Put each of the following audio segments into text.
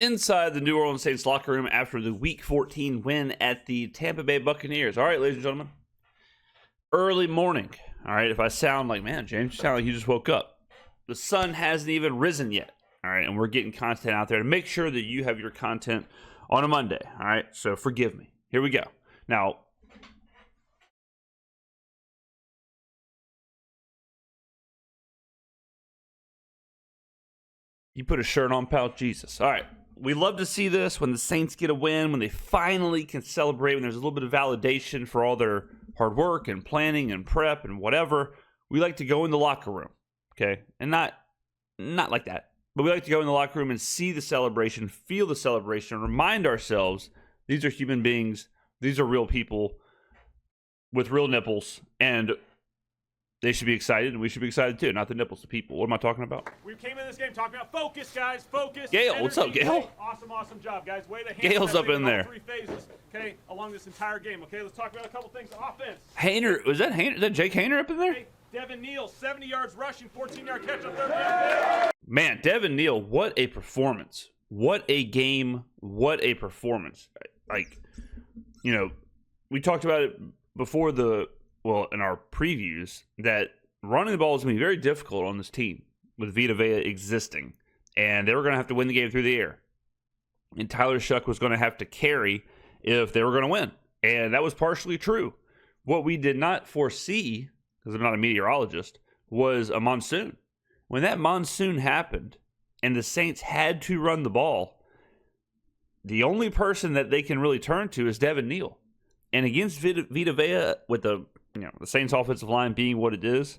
inside the New Orleans Saints locker room after the Week 14 win at the Tampa Bay Buccaneers. All right, ladies and gentlemen, early morning. All right, if I sound like, man, James, you sound like you just woke up. The sun hasn't even risen yet. All right, and we're getting content out there to make sure that you have your content on a Monday. All right, so forgive me. Here we go. Now, you put a shirt on, pal? Jesus. All right. We love to see this when the Saints get a win, when they finally can celebrate, when there's a little bit of validation for all their hard work and planning and prep and whatever. We like to go in the locker room, okay? And not like that. But we like to go in the locker room and see the celebration, feel the celebration, remind ourselves these are human beings, these are real people with real nipples, and they should be excited, and we should be excited too. Not the nipples, the people. What am I talking about? We came in this game talking about focus, guys. Focus. Gail, what's up, Gail? Awesome job, guys. Way to Gail's up in there. 3 phases, okay, along this entire game. Okay, let's talk about a couple things. Offense. Hayner, was that Hayner? Is that Jake Hayner up in there? Hey, Devin Neal, 70 yards rushing, 14-yard catch on third down. Man, Devin Neal, what a performance. What a game. What a performance. Like, you know, we talked about it before in our previews, that running the ball is going to be very difficult on this team with Vita Vea existing. And they were going to have to win the game through the air. And Tyler Shough was going to have to carry if they were going to win. And that was partially true. What we did not foresee, because I'm not a meteorologist, was a monsoon. When that monsoon happened and the Saints had to run the ball, the only person that they can really turn to is Devin Neal. And against Vita Vea, with the Saints offensive line being what it is,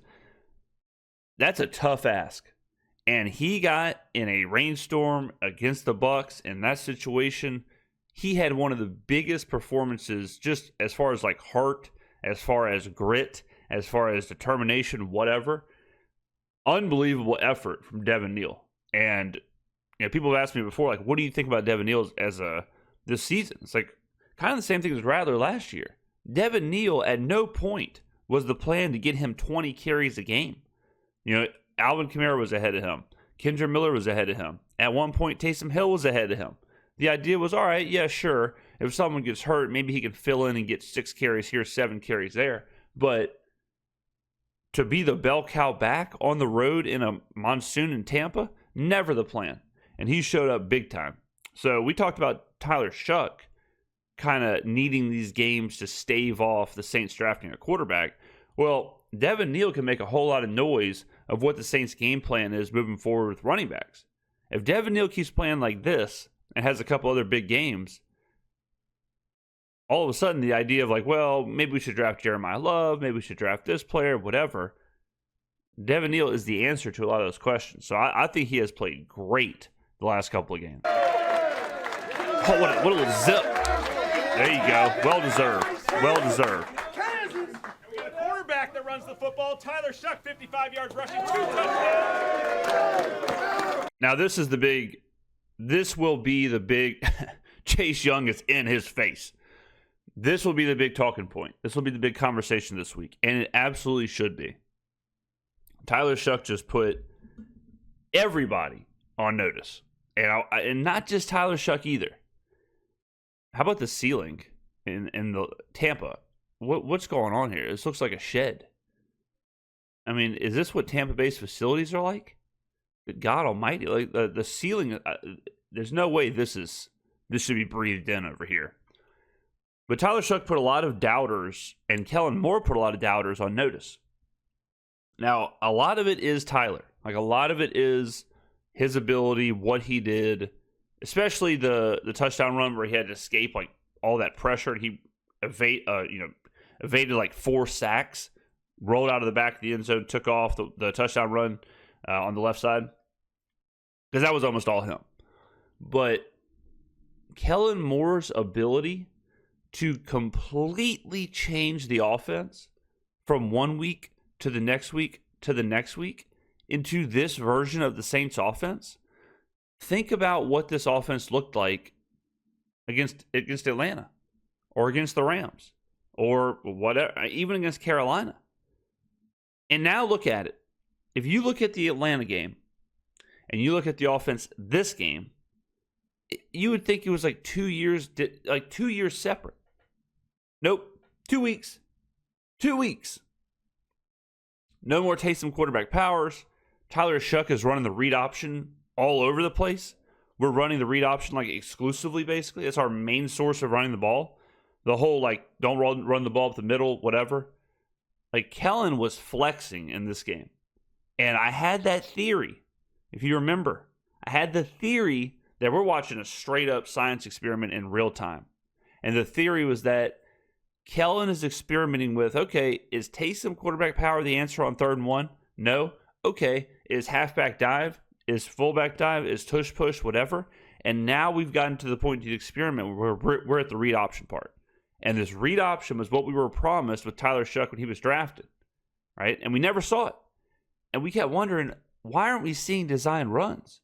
that's a tough ask. And he got in a rainstorm against the Bucs in that situation. He had one of the biggest performances, just as far as like heart, as far as grit, as far as determination, whatever. Unbelievable effort from Devin Neal. And people have asked me before, like, what do you think about Devin Neal this season? It's like kind of the same thing as Rattler last year. Devin Neal at no point was the plan to get him 20 carries a game. Alvin Kamara was ahead of him. Kendra Miller was ahead of him. At one point, Taysom Hill was ahead of him. The idea was, all right, yeah, sure. If someone gets hurt, maybe he can fill in and get 6 carries here, 7 carries there. But to be the bell cow back on the road in a monsoon in Tampa, never the plan. And he showed up big time. So we talked about Tyler Shough kind of needing these games to stave off the Saints drafting a quarterback. Well, Devin Neal can make a whole lot of noise of what the Saints' game plan is moving forward with running backs. If Devin Neal keeps playing like this and has a couple other big games, all of a sudden the idea of like, well, maybe we should draft Jeremiah Love, maybe we should draft this player, whatever. Devin Neal is the answer to a lot of those questions. So I think he has played great the last couple of games. Oh, what a little zip. There you go. Well deserved. Well deserved. And we got a quarterback that runs the football. Tyler Shough, 55 yards rushing, 2 touchdowns. Now this will be the big, Chase Young is in his face. This will be the big talking point. This will be the big conversation this week. And it absolutely should be. Tyler Shough just put everybody on notice. And not just Tyler Shough either. How about the ceiling in the Tampa? What's going on here? This looks like a shed. I mean, is this what Tampa Bay's facilities are like? Good God Almighty! Like the ceiling, there's no way this should be breathed in over here. But Tyler Shough put a lot of doubters, and Kellen Moore put a lot of doubters on notice. Now, a lot of it is Tyler. Like a lot of it is his ability, what he did. Especially the touchdown run where he had to escape like all that pressure, and he evaded like 4 sacks, rolled out of the back of the end zone, took off the touchdown run on the left side, because that was almost all him. But Kellen Moore's ability to completely change the offense from one week to the next week to the next week into this version of the Saints offense. Think about what this offense looked like against Atlanta or against the Rams or whatever, even against Carolina. And now look at it. If you look at the Atlanta game and you look at the offense this game, you would think it was like 2 years, like 2 years separate. Nope. 2 weeks. 2 weeks. No more Taysom quarterback powers. Tyler Shough is running the read option all over the place. We're running the read option like exclusively, basically. That's our main source of running the ball. The whole, like, don't run the ball up the middle, whatever. Like, Kellen was flexing in this game. And I had that theory, if you remember. I had the theory that we're watching a straight-up science experiment in real time. And the theory was that Kellen is experimenting with, okay, is Taysom quarterback power the answer on 3rd and 1? No. Okay, is halfback dive? Is fullback dive? Is tush push? Whatever. And now we've gotten to the point of the experiment where we're at the read option part. And this read option was what we were promised with Tyler Shough when he was drafted, right? And we never saw it. And we kept wondering, why aren't we seeing design runs?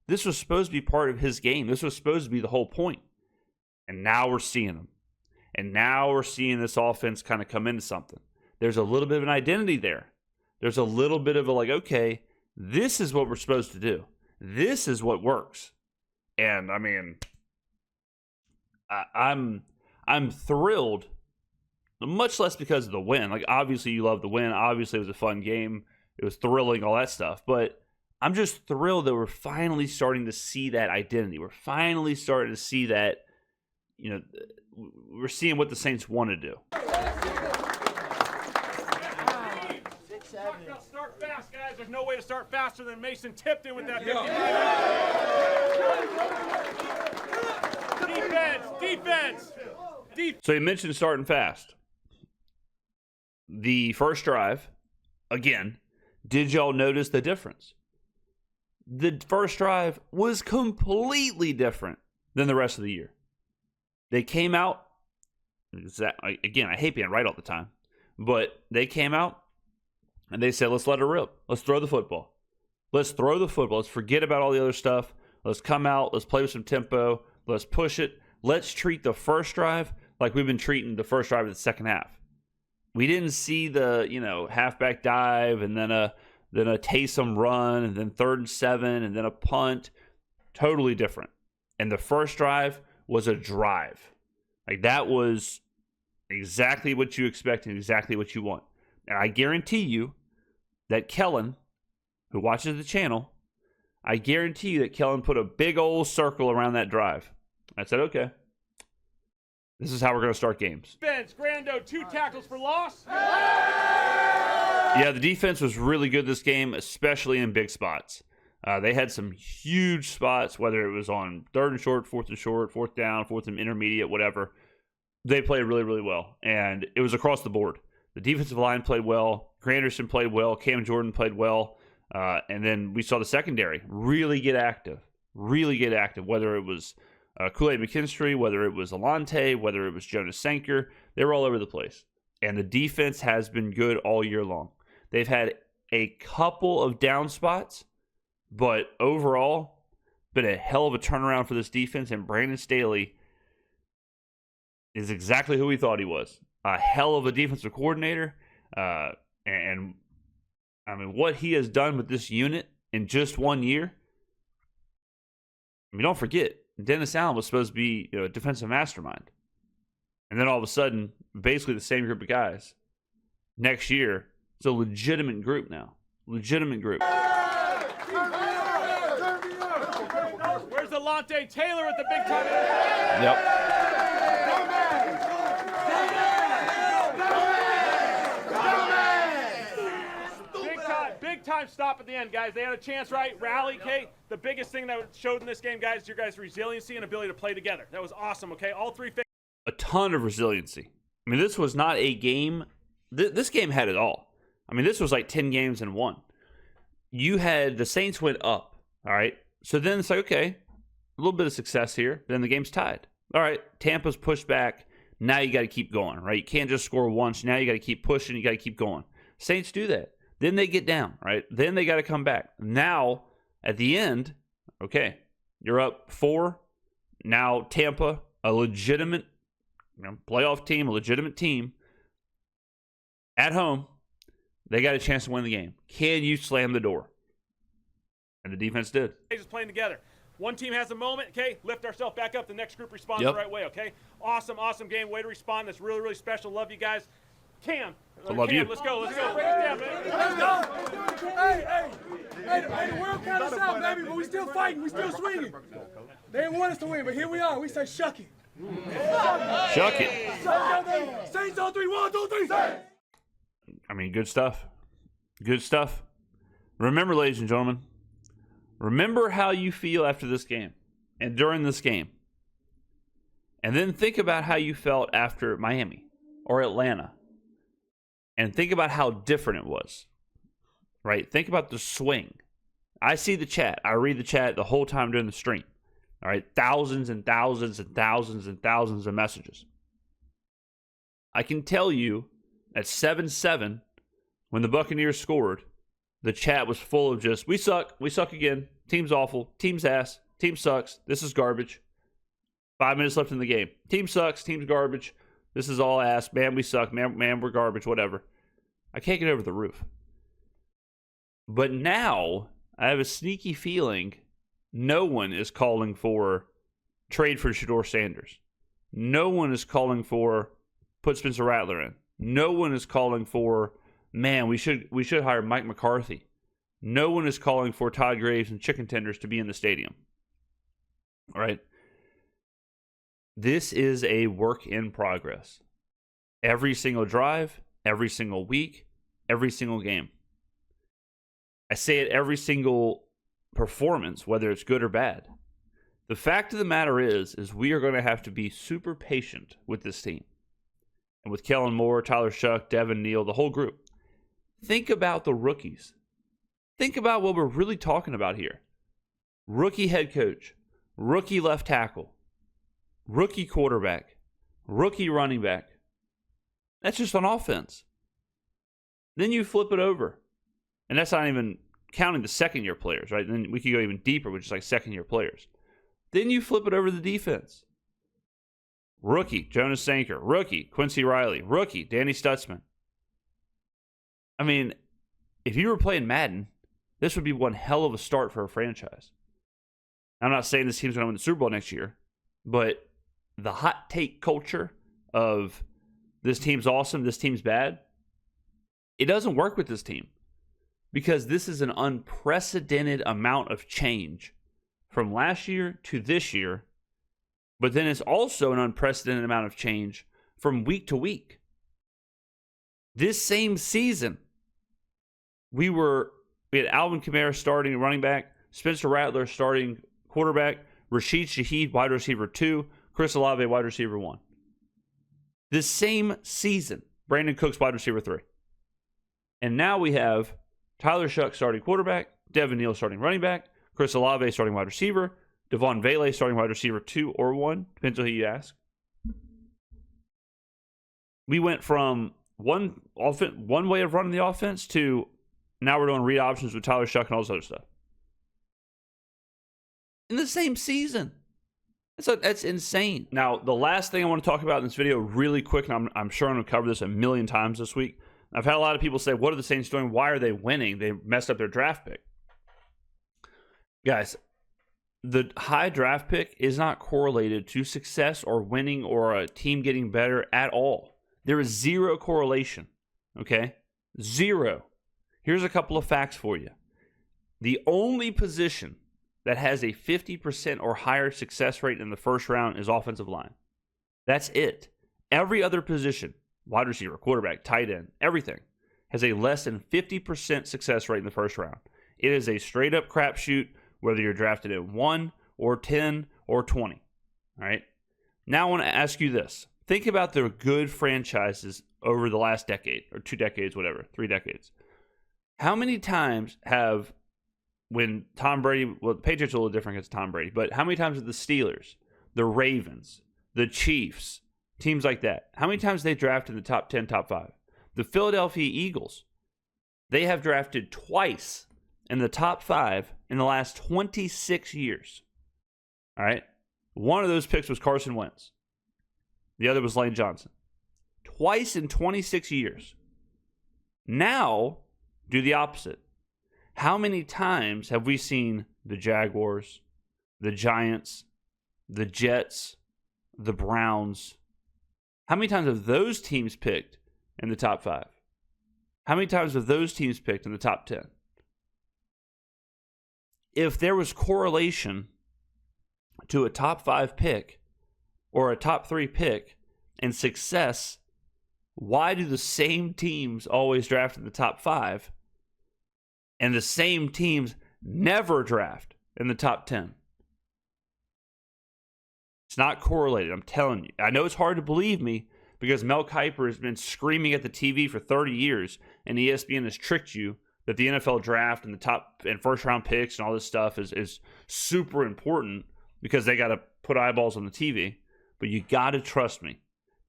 This was supposed to be part of his game. This was supposed to be the whole point. And now we're seeing them. And now we're seeing this offense kind of come into something. There's a little bit of an identity there. There's a little bit of a like, okay, this is what we're supposed to do. This is what works. And I mean, I'm thrilled, much less because of the win. Like, obviously you love the win. Obviously it was a fun game. It was thrilling, all that stuff. But I'm just thrilled that we're finally starting to see that identity. We're finally starting to see that, you know, we're seeing what the Saints want to do. Start fast, guys. There's no way to start faster than Mason Tipton with that 55. Defense. So you mentioned starting fast. The first drive, again, did y'all notice the difference? The first drive was completely different than the rest of the year. They came out, again, I hate being right all the time, but they came out and they said, let's let it rip. Let's throw the football. Let's throw the football. Let's forget about all the other stuff. Let's come out. Let's play with some tempo. Let's push it. Let's treat the first drive like we've been treating the first drive of the second half. We didn't see the, halfback dive and then a Taysom run and then 3rd and 7 and then a punt. Totally different. And the first drive was a drive. Like, that was exactly what you expect and exactly what you want. And I guarantee you that Kellen, who watches the channel, I guarantee you that Kellen put a big old circle around that drive. I said, okay, this is how we're going to start games. Defense, Grando, 2 tackles for loss. Yeah, the defense was really good this game, especially in big spots. They had some huge spots, whether it was on 3rd and short, 4th and short, 4th down, 4th and intermediate, whatever. They played really, really well, and it was across the board. The defensive line played well. Granderson played well. Cam Jordan played well. And then we saw the secondary really get active, whether it was Kool-Aid McKinstry, whether it was Alante, whether it was Jonas Sanker. They were all over the place. And the defense has been good all year long. They've had a couple of down spots, but overall, been a hell of a turnaround for this defense. And Brandon Staley is exactly who we thought he was. A hell of a defensive coordinator. And I mean, what he has done with this unit in just 1 year. I mean, don't forget, Dennis Allen was supposed to be a defensive mastermind. And then all of a sudden, basically the same group of guys. Next year, it's a legitimate group now. Legitimate group. Where's Alante Taylor at the big time? Yep. Big time stop at the end, guys. They had a chance, right? Rally, okay? The biggest thing that showed in this game, guys, is your guys' resiliency and ability to play together. That was awesome, okay? All three. A ton of resiliency. I mean, this was not a game. This game had it all. I mean, this was like 10 games in one. You had the Saints went up, all right? So then it's like, okay, a little bit of success here. Then the game's tied. All right, Tampa's pushed back. Now you got to keep going, right? You can't just score once. Now you got to keep pushing. You got to keep going. Saints do that. Then they get down, right? Then they got to come back. Now, at the end, okay, you're up 4. Now Tampa, a legitimate playoff team, a legitimate team, at home, they got a chance to win the game. Can you slam the door? And the defense did. Just playing together. One team has a moment, okay? Lift ourselves back up. The next group responds the right way, okay? Awesome, awesome game. Way to respond. That's really, really special. Love you guys. Cam, love you. Let's go. Break us down, man. Let's go. Hey, the world count us out, baby, but we still fighting. We still swinging. They didn't want us to win, but here we are. We say shuck it. Shuck it. Saints on 3. 1, 2, 3. I mean, good stuff. Good stuff. Remember, ladies and gentlemen, remember how you feel after this game and during this game. And then think about how you felt after Miami or Atlanta. And think about how different it was. Right? Think about the swing. I see the chat. I read the chat the whole time during the stream. All right? Thousands and thousands and thousands and thousands of messages. I can tell you at 7-7, when the Buccaneers scored, the chat was full of just, we suck again, team's awful, team's ass, team sucks, this is garbage. 5 minutes left in the game. Team sucks, team's garbage, this is all ass, man, we suck, man, we're garbage, whatever. I can't get over the roof. But now, I have a sneaky feeling no one is calling for trade for Shedeur Sanders. No one is calling for put Spencer Rattler in. No one is calling for, man, we should hire Mike McCarthy. No one is calling for Todd Graves and chicken tenders to be in the stadium. All right? This is a work in progress. Every single drive, every single week, every single game. I say it every single performance, whether it's good or bad. The fact of the matter is we are going to have to be super patient with this team. And with Kellen Moore, Tyler Shough, Devin Neal, the whole group. Think about the rookies. Think about what we're really talking about here. Rookie head coach, rookie left tackle, rookie quarterback, rookie running back. That's just on offense. Then you flip it over. And that's not even counting the second-year players, right? Then we could go even deeper with just like second-year players. Then you flip it over to the defense. Rookie, Jonas Sanker. Rookie, Quincy Riley. Rookie, Danny Stutzman. I mean, if you were playing Madden, this would be one hell of a start for a franchise. I'm not saying this team's going to win the Super Bowl next year, but the hot take culture of this team's awesome, this team's bad, it doesn't work with this team because this is an unprecedented amount of change from last year to this year. But then it's also an unprecedented amount of change from week to week. This same season, we had Alvin Kamara starting running back, Spencer Rattler starting quarterback, Rashid Shaheed wide receiver 2, Chris Olave wide receiver 1. This same season, Brandon Cooks wide receiver 3. And now we have Tyler Shough starting quarterback, Devin Neal starting running back, Chris Olave starting wide receiver, Devon Vele starting wide receiver 2 or 1, depends on who you ask. We went from one way of running the offense to now we're doing read options with Tyler Shough and all this other stuff. In the same season. That's insane. Now, the last thing I want to talk about in this video really quick, and I'm sure I'm going to cover this a million times this week. I've had a lot of people say, what are the Saints doing? Why are they winning? They messed up their draft pick. Guys, the high draft pick is not correlated to success or winning or a team getting better at all. There is zero correlation, okay? Zero. Here's a couple of facts for you. The only position that has a 50% or higher success rate in the first round is offensive line. That's it. Every other position, wide receiver, quarterback, tight end, everything, has a less than 50% success rate in the first round. It is a straight-up crapshoot whether you're drafted at 1 or 10 or 20. All right? Now I want to ask you this. Think about the good franchises over the last decade, or 2 decades, whatever, 3 decades. How many times have, when Tom Brady, well, the Patriots are a little different against Tom Brady, but how many times have the Steelers, the Ravens, the Chiefs, teams like that, how many times they drafted in the top 10, top 5? The Philadelphia Eagles, they have drafted twice in the top 5 in the last 26 years. All right? One of those picks was Carson Wentz. The other was Lane Johnson. Twice in 26 years. Now, do the opposite. How many times have we seen the Jaguars, the Giants, the Jets, the Browns. How many times have those teams picked in the top 5? How many times have those teams picked in the top 10? If there was correlation to a top 5 pick or a top 3 pick and success, why do the same teams always draft in the top 5 and the same teams never draft in the top 10? It's not correlated, I'm telling you. I know it's hard to believe me because Mel Kiper has been screaming at the TV for 30 years and ESPN has tricked you that the NFL draft and the top and first round picks and all this stuff is super important because they got to put eyeballs on the TV. But you got to trust me.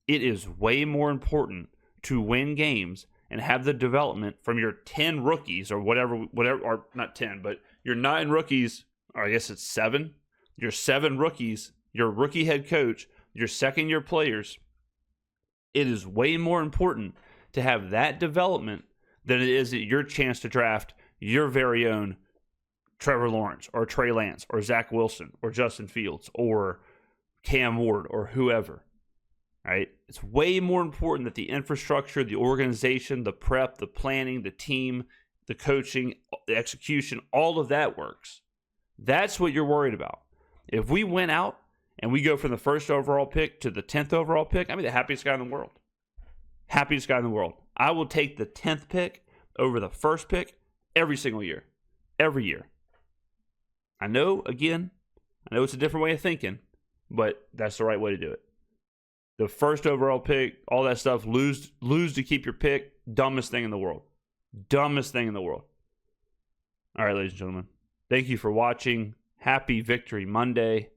It is way more important to win games and have the development from your 10 rookies or whatever, or not 10, but your 9 rookies, or I guess it's 7, your 7 rookies, your rookie head coach, your second-year players. It is way more important to have that development than it is your chance to draft your very own Trevor Lawrence or Trey Lance or Zach Wilson or Justin Fields or Cam Ward or whoever. Right? It's way more important that the infrastructure, the organization, the prep, the planning, the team, the coaching, the execution, all of that works. That's what you're worried about. If we went out and we go from the first overall pick to the 10th overall pick, I'd be the happiest guy in the world. Happiest guy in the world. I will take the 10th pick over the first pick every single year. Every year. I know it's a different way of thinking, but that's the right way to do it. The first overall pick, all that stuff, lose to keep your pick, dumbest thing in the world. Dumbest thing in the world. All right, ladies and gentlemen. Thank you for watching. Happy Victory Monday.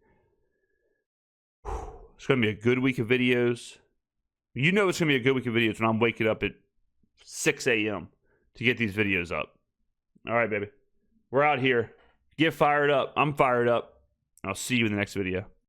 It's going to be a good week of videos. You know it's going to be a good week of videos when I'm waking up at 6 a.m. to get these videos up. All right, baby. We're out here. Get fired up. I'm fired up. I'll see you in the next video.